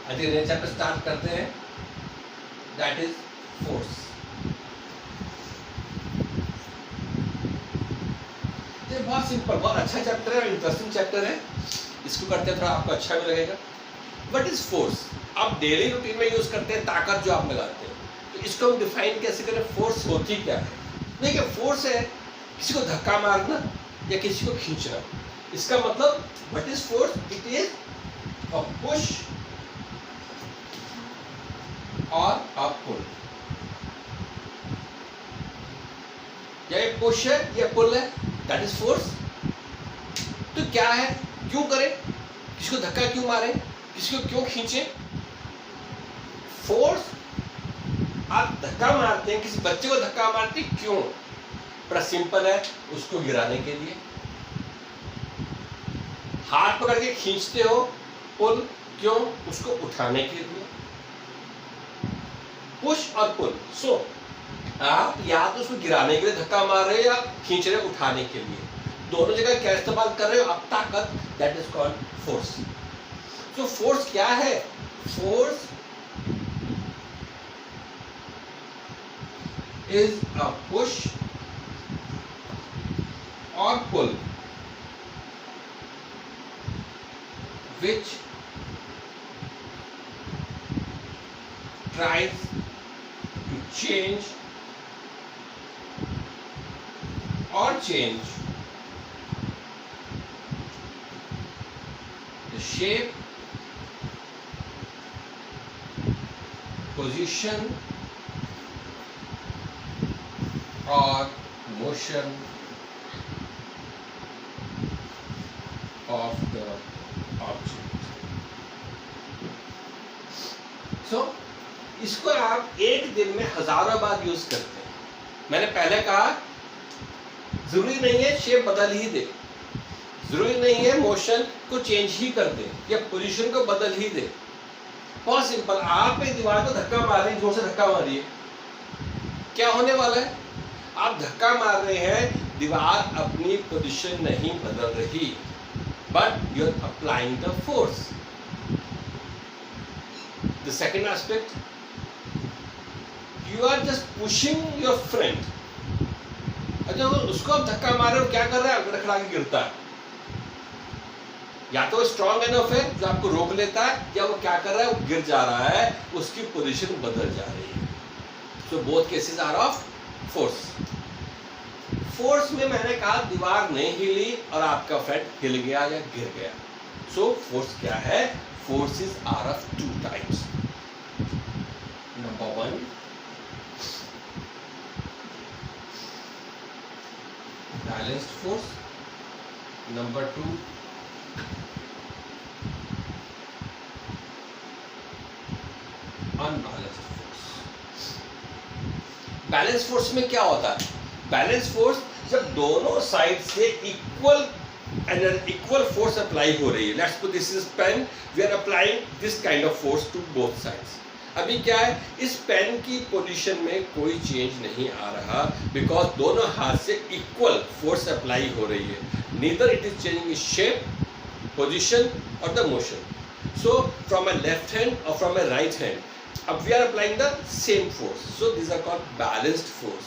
अधिक नए chapter start करते हैं, दैट इज फोर्स। ये बहुत सिंपल, बहुत अच्छा चैप्टर है, इंटरेस्टिंग चैप्टर है, इसको करते हैं थोड़ा आपको अच्छा भी लगेगा। What is force? आप डेली रूटीन में यूज करते हैं ताकत जो आप लगाते हैं, तो इसको हम डिफाइन कैसे करें? फोर्स होती क्या है? देखिए, फोर्स है किसी को धक्का मारना या किसी को खींचना। इसका मतलब what is force? It is a push और अ पुल। या ये पुश है या पुल है, दैट इज फोर्स। तो क्या है, क्यों करें, किसी को धक्का क्यों मारे, किसी को क्यों खींचे? फोर्स, आप धक्का मारते हैं, किसी बच्चे को धक्का मारते हैं, क्यों? बड़ा सिंपल है, उसको गिराने के लिए। हाथ पकड़ के खींचते हो, पुल, क्यों? उसको उठाने के लिए। पुश और पुल। सो आप या तो उसको गिराने के लिए धक्का मार रहे हो या खींच रहे हो उठाने के लिए। दोनों जगह क्या इस्तेमाल कर रहे हो आप? ताकत, दैट इज कॉल्ड फोर्स। तो फोर्स क्या है? फोर्स इज अ पुश और पुल which tries to change the shape, position or motion of the object. So इसको आप एक दिन में हजारों बार यूज करते हैं। मैंने पहले कहा जरूरी नहीं है शेप बदल ही दे, जरूरी नहीं है मोशन को चेंज ही कर दे या पोजीशन को बदल ही दे। बहुत सिंपल, आप एक दीवार को धक्का मार रहे हैं, जोर से धक्का मारिए, क्या होने वाला है? आप धक्का मार रहे हैं, दीवार अपनी पोजीशन नहीं बदल रही, but you are applying the force. The second aspect, you are just pushing your friend. अच्छा, उसको आप धक्का मार रहे हो, क्या कर रहा है? लड़खड़ा के गिरता है। या तो स्ट्रॉन्ग एनफ है जो आपको रोक लेता है, या वो क्या कर रहा है? वो गिर जा रहा है, उसकी पोजीशन बदल जा रही है। So both cases are of force. Force में मैंने कहा दीवार नहीं हिली और आपका फ्रेंड हिल गया या गिर गया। सो फोर्स क्या है? Forces are of two types. Number one, balanced force. Number two, unbalanced force. Balance force में क्या होता है? बैलेंस फोर्स जब दोनों साइड से इक्वल फोर्स अप्लाई हो रही है। Let's put this is pen, we are applying this kind of force to both sides. अभी क्या है, इस पेन की पोजीशन में कोई चेंज नहीं आ रहा, बिकॉज दोनों हाथ से इक्वल फोर्स अप्लाई हो रही है। Neither it is changing its shape, position और the motion. So from a left hand और फ्रॉम अ राइट हैंड, अब we are applying the same force. So this are called balanced force.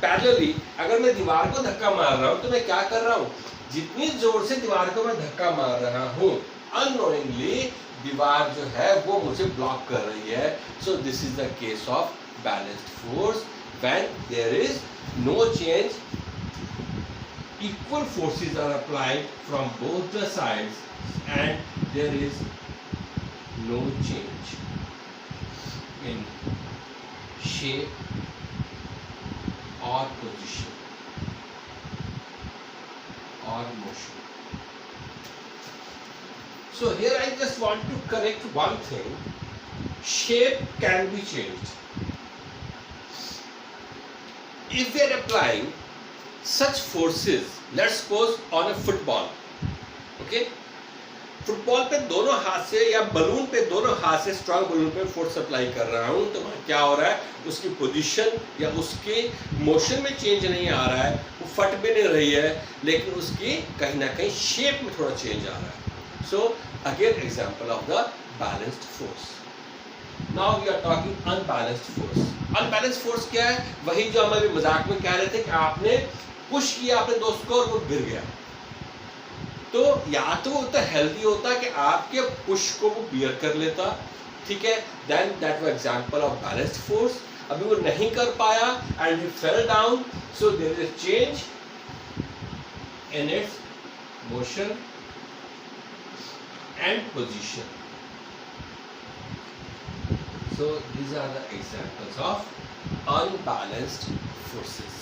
Parallelly अगर मैं दीवार को धक्का मार रहा हूं तो मैं क्या कर रहा हूं? जितनी जोर से दीवार को मैं धक्का मार रहा हूं, अननोइंगली दीवार जो है वो मुझे ब्लॉक कर रही है। So this is the case of balanced force when there is no change, equal forces are applied from both the sides and there is no change in shape or position or motion. So here I just want to correct one thing. Shape can be changed. If we are applying such forces, let's suppose on a football, okay? Football पे दोनों हाथ से या balloon पे दोनों हाथ से strong balloon पे फोर्स अप्लाई कर रहा हूं, तो क्या हो रहा है? उसकी पोजीशन या उसके मोशन में चेंज नहीं आ रहा है, वो फट भी नहीं रही है, लेकिन उसकी कहीं ना कहीं शेप में थोड़ा चेंज आ रहा है। So again example of the balanced force. Now we are talking unbalanced force. Unbalanced force क्या है? वही जो हम अभी मजाक में कह रहे थे कि आपने पुश किया अपने दोस्त को और वो गिर गया, तो या तो वो उतना हेल्दी होता कि आपके पुश को वो बियर कर लेता, ठीक है, then that was example of balanced force. अभी वो नहीं कर पाया and he fell down, so there is a change in its motion and position. So these are the examples of unbalanced forces.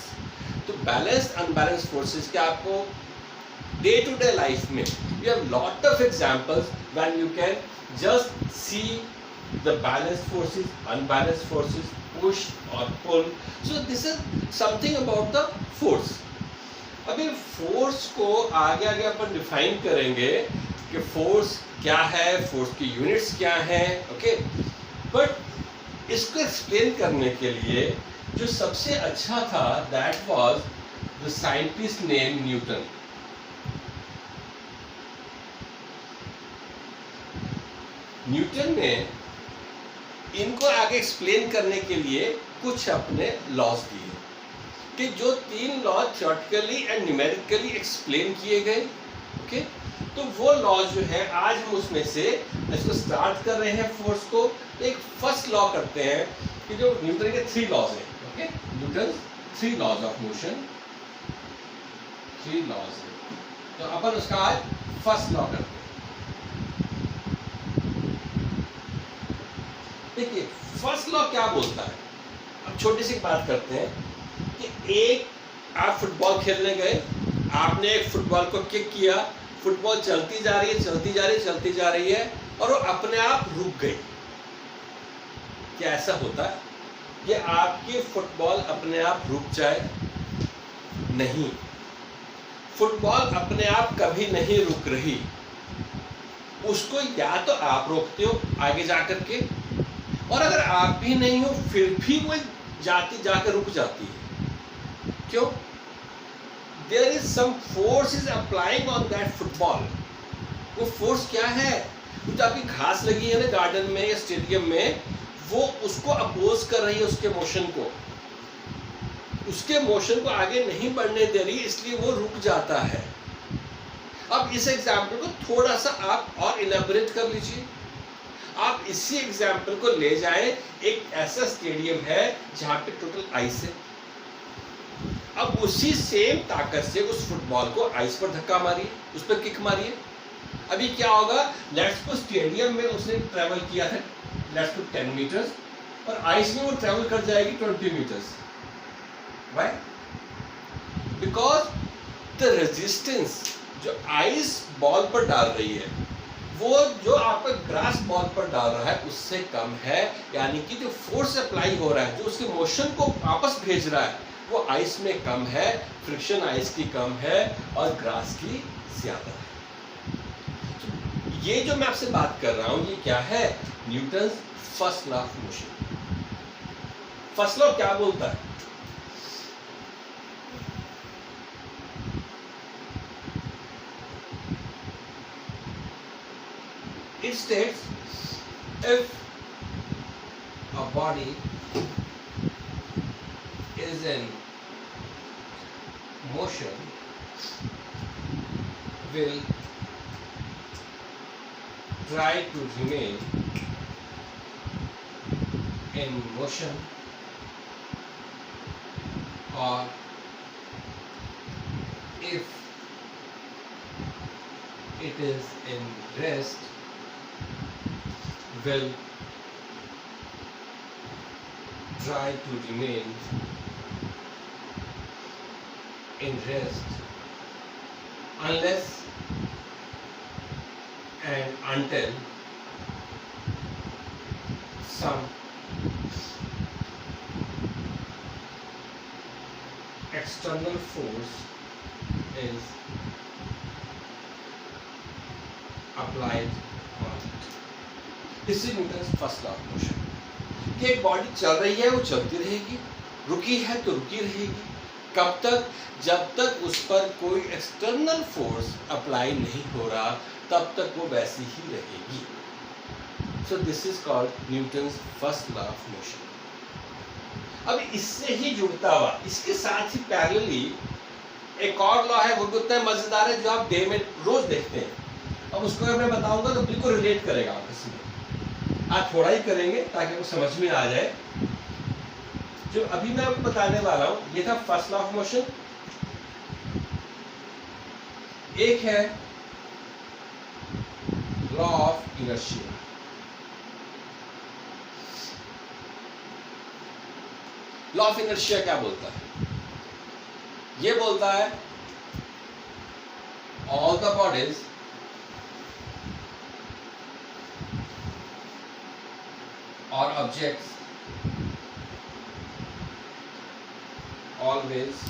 तो balanced unbalanced forces के आपको day to day life में you have lot of examples when you can just see the balanced forces, unbalanced forces, push or pull. So this is something about the force. अभी force को आगे आगे अपन define करेंगे कि force क्या है, force की यूनिट्स क्या हैं, ओके. बट इसको एक्सप्लेन करने के लिए जो सबसे अच्छा था that was the scientist name Newton. Newton ने इनको आगे एक्सप्लेन करने के लिए कुछ अपने लॉज दिए कि जो 3 law theoretically and numerically explain किए गए, ओके. तो वो लॉज जो है आज हम उसमें से इसको स्टार्ट कर रहे हैं फोर्स को. एक फर्स्ट लॉ करते हैं कि जो न्यूटन के 3 लॉज हैं, okay. Newton 3 laws of motion, 3 laws है, तो अपन उसका आज फर्स्ट लॉ करते हैं. देखिए फर्स्ट लॉ क्या बोलता है. अब छोटी सी बात करते हैं कि एक आप फुटबॉल खेलने गए, आपने एक फुटबॉल को किक किया, फुटबॉल चलती जा रही है, चलती जा रही है, चलती जा रही है और वो अपने आप रुक गई. क्या ऐसा होता है कि आपकी फुटबॉल अपने आप रुक जाए? नहीं, फुटबॉल अपने आप कभी नहीं रुक रही. उसको या तो आप रोकते हो आगे जाकर के, और अगर आप भी नहीं हो फिर भी वो जाती जाकर रुक जाती है. क्यों? There is some force is applying on that football. वो फोर्स क्या है? जो आपकी घास लगी है ना गार्डन में या स्टेडियम में, वो उसको अपोज कर रही है, उसके मोशन को, उसके मोशन को आगे नहीं बढ़ने दे रही, इसलिए वो रुक जाता है. अब इस एग्जाम्पल को थोड़ा सा आप और इलेबोरेट कर लीजिए. आप इसी एग्जाम्पल को ले जाएं, एक ऐसा स्टेडियम है जहाँ पे टोटल आइस है. अब उसी सेम ताकत से उस फुटबॉल को आइस पर धक्का मारिए, उस पर किक मारिए. अभी क्या होगा? लेट्स सपोज स्टेडियम में उसने ट्रेवल किया था लेट्स सपोज 10 मीटर्स, और आइस में वो ट्रेवल कर जाएगी 20 metres. Why? Because the resistance जो आइस बॉल पर डाल रही है वो जो आपका ग्रास बॉल पर डाल रहा है उससे कम है. यानी कि जो फोर्स अप्लाई हो रहा है, जो उसके मोशन को वापस भेज रहा है, वो आइस में कम है, फ्रिक्शन आइस की कम है और ग्रास की ज्यादा है. ये जो मैं आपसे बात कर रहा हूं ये क्या है? Newton's first law of motion. First law क्या बोलता है? It states if a body is in motion will try to remain in motion, or if it is in rest will try to remain in rest unless and until some external force is applied on it. This is Newton's first law of motion. कि एक body चल रही है वो चलती रहेगी, रुकी है तो रुकी रहेगी. कब तक? जब तक उस पर कोई एक्सटर्नल फोर्स अप्लाई नहीं हो रहा, तब तक वो वैसी ही रहेगी. So this is called Newton's first law of motion. अब इससे ही जुड़ता हुआ, इसके साथ ही पैरेलली एक और लॉ है, वो भी उतना मजेदार है, जो आप डे में रोज देखते हैं। अब उसको अगर मैं बताऊंगा तो बिल्कुल रिलेट करेगा आपस में, आप थोड़ा ही करेंगे ताकि आपको समझ में आ जाए। जो अभी मैं आपको बताने वाला हूं ये था फर्स्ट लॉ ऑफ मोशन। एक है law of inertia. Law of inertia क्या बोलता है? ये बोलता है ऑल द बॉडीज और objects always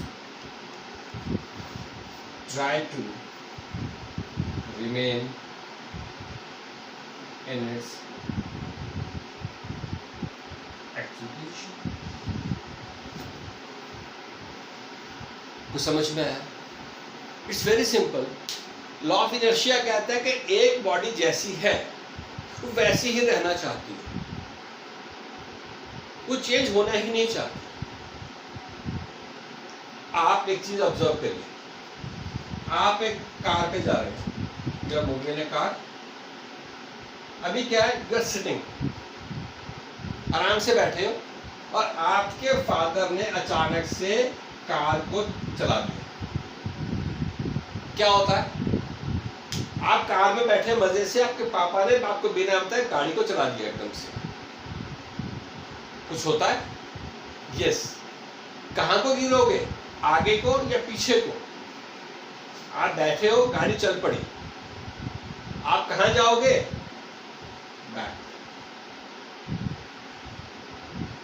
try to remain in its actual position. कुछ समझ में आया? It's very simple. Law of inertia कहता है कि एक बॉडी जैसी है वो वैसी ही रहना चाहती है, वो चेंज होना ही नहीं चाहती। आप एक चीज ऑब्जर्व करिए, आप एक कार पे जा रहे हैं, जब मूवी ने कार, अभी क्या है, यू आर सिटिंग, आराम से बैठे हो और आपके फादर ने अचानक से कार को चला दिया। क्या होता है? आप कार में बैठे मजे से, आपके पापा ने आपको बिना बताए गाड़ी को चला दिया एकदम से। कुछ होता है? यस। कहां को गिरोगे, आगे को या पीछे को? आप बैठे हो, गाड़ी चल पड़ी, आप कहां जाओगे? बैक।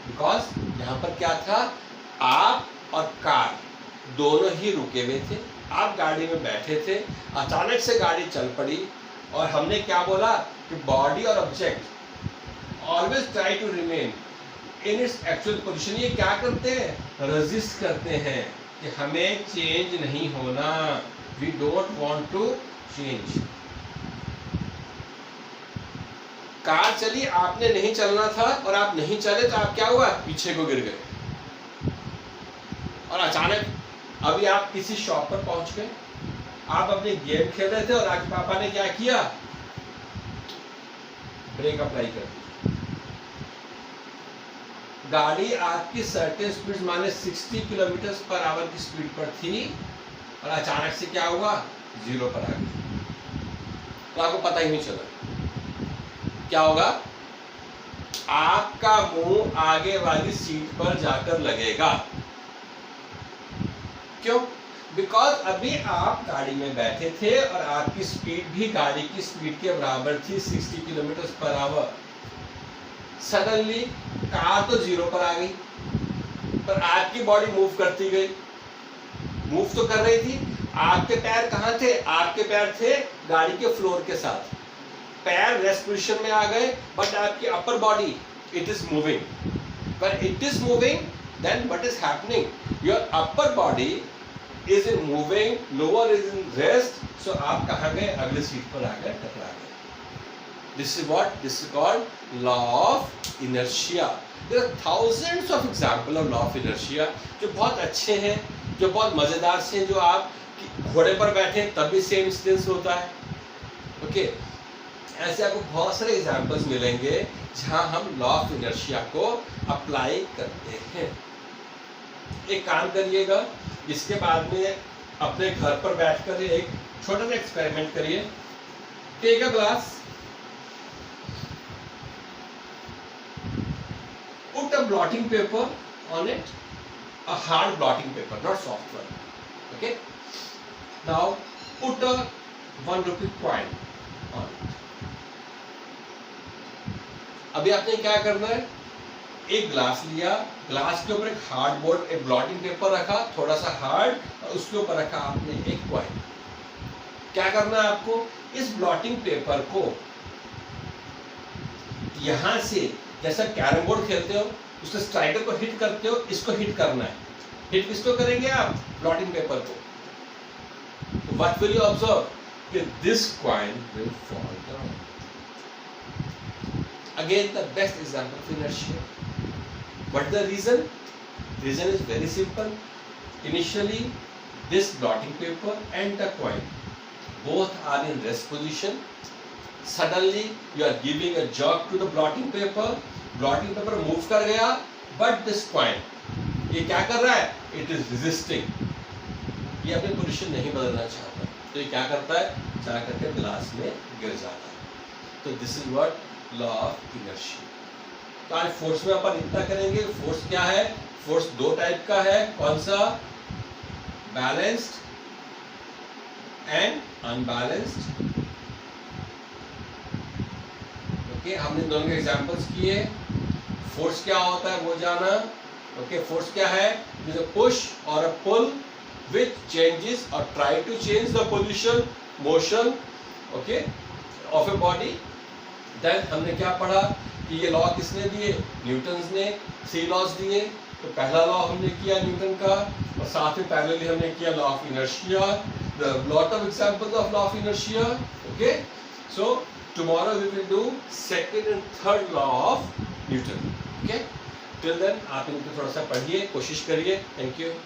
बिकॉज यहां पर क्या था, आप और कार दोनों ही रुके हुए थे, आप गाड़ी में बैठे थे, अचानक से गाड़ी चल पड़ी और हमने क्या बोला कि बॉडी और object always try to remain in its actual position. ये क्या करते हैं? रेजिस्ट करते हैं कि हमें चेंज नहीं होना, we don't want to change. Car चली, आपने नहीं चलना था और आप नहीं चले तो आप क्या हुआ, पीछे को गिर गए। और अचानक अभी आप किसी शॉप पर पहुंच गए, आप अपने गेम खेल रहे थे और आपके पापा ने क्या किया, ब्रेक अप्लाई कर दी। गाड़ी आपकी सर्टेन स्पीड माने 60 किलोमीटर पर आवर की स्पीड पर थी और अचानक से क्या हुआ, 0 पर आ गई, तो आपको पता ही नहीं चला। क्या होगा? आपका मुंह आगे वाली सीट पर जाकर लगेगा। क्यों? बिकॉज अभी आप गाड़ी में बैठे थे और आपकी स्पीड भी गाड़ी की स्पीड के बराबर थी, 60 kilometre per hour. Suddenly car तो 0 पर आ गई, पर आपकी बॉडी मूव करती गई, मूव तो कर रही थी। आपके पैर कहाँ थे? आपके पैर थे गाड़ी के फ्लोर के साथ, पैर रेस्ट पोजीशन में आ गए, बट आपकी upper body it is moving. When it is moving, then what is happening? Your upper body is in moving, lower is in rest. So आप कहाँ गए? अगले सीट पर आ गए, टकरा गए। This is what? This is called law of inertia. There are thousands of examples of law of inertia जो बहुत अच्छे हैं, जो बहुत मजेदार से हैं, जो आप घोड़े पर बैठे तब भी सेम इंसिडेंस होता है। ओके, ऐसे आपको बहुत सारे एग्जाम्पल्स मिलेंगे जहां हम लॉ ऑफ इनर्शिया को अप्लाई करते हैं। एक काम करिएगा, इसके बाद में अपने घर पर बैठकर एक छोटा सा एक्सपेरिमेंट करिए। Take a glass, put a blotting paper on it, a hard blotting paper, not soft one. Okay, now put a 1 rupee coin on it. अभी आपने क्या करना है, एक ग्लास लिया, ग्लास के ऊपर एक हार्ड बोर्ड, एक ब्लॉटिंग पेपर रखा, थोड़ा सा हार्ड, और उसके ऊपर रखा आपने एक कॉइन। क्या करना है आपको, इस ब्लॉटिंग पेपर को यहां से, जैसा कैरम बोर्ड खेलते हो उसके स्ट्राइकर को हिट करते हो, इसको हिट करना है। हिट किसको करेंगे आप? ब्लॉटिंग पेपर को। What will you observe? कि this coin will fall down. Again, the best example of inertia. What the reason? Reason is very simple. Initially, this blotting paper and the coin both are in rest position. Suddenly, you are giving a jerk to the blotting paper. Blotting paper move कर गया, but this coin ये क्या कर रहा है? It is resisting. ये अपनी position नहीं बदलना चाहता, तो ये क्या करता है? जा करके ग्लास में गिर जाता है. तो this is what law of inertia. तो आज फोर्स में अपन इतना करेंगे. फोर्स क्या है? फोर्स दो टाइप का है. कौन सा? Balanced and unbalanced. ओके, हमने दोनों के एग्जांपल्स किए. फोर्स क्या होता है वो जाना. ओके, फोर्स क्या है? इट इज अ पुश और अ पुल which changes or try to change the position, motion, okay, of a body. Then हमने क्या पढ़ा कि ये लॉ किसने दिए? न्यूटन्स ने 3 लॉज दिए. तो पहला लॉ हमने किया न्यूटन का, और साथ में पैरेलली हमने किया law of inertia. The lot of examples of law of inertia. Okay, so tomorrow we will do second and third law of Newton. Okay, till then आप इनको थोड़ा सा पढ़िए, कोशिश करिए. Thank you.